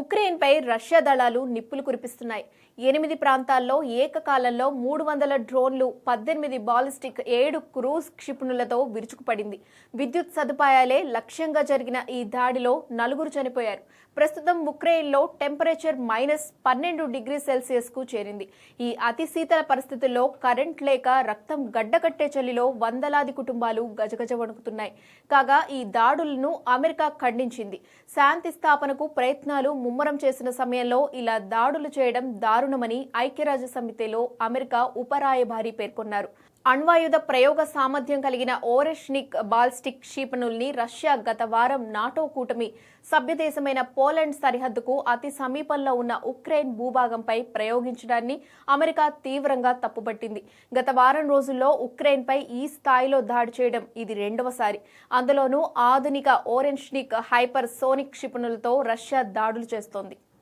ఉక్రెయిన్పై Russia దళాలు నిప్పులు కురిపిస్తున్నాయి. 8 ప్రాంతాల్లో ఏకకాలంలో 300 డ్రోన్లు, 18 బాలిస్టిక్, 7 క్రూజ్ క్షిపణులతో విరుచుకుపడింది. విద్యుత్ సదుపాయాలే లక్ష్యంగా జరిగిన ఈ దాడిలో 4 చనిపోయారు. ప్రస్తుతం ఉక్రెయిన్లో టెంపరేచర్ -12°C చేరింది. ఈ అతి శీతల పరిస్థితుల్లో కరెంట్ లేక రక్తం గడ్డకట్టే చలిలో వందలాది కుటుంబాలు గజగజ వణుకుతున్నాయి. కాగా ఈ దాడులను అమెరికా ఖండించింది. శాంతి స్థాపనకు ప్రయత్నాలు ముమ్మరం చేసిన సమయంలో ఇలా దాడులు చేయడం దారుణమని ఐక్యరాజ్య సమితిలో అమెరికా ఉపరాయభారి పేర్కొన్నారు. అణ్వాయుధ ప్రయోగ సామర్థ్యం కలిగిన ఓరెష్నిక్ బాలిస్టిక్ క్షిపణుల్ని రష్యా గత వారం నాటో కూటమి సభ్యదేశమైన పోలాండ్ సరిహద్దుకు అతి సమీపంలో ఉన్న ఉక్రెయిన్ భూభాగంపై ప్రయోగించడాన్ని అమెరికా తీవ్రంగా తప్పుపట్టింది. గత వారం రోజుల్లో ఉక్రెయిన్పై ఈ స్థాయిలో దాడి చేయడం ఇది రెండవసారి. అందులోనూ ఆధునిక ఓరెష్నిక్ హైపర్ సోనిక్ క్షిపణులతో రష్యా దాడులు చేస్తోంది.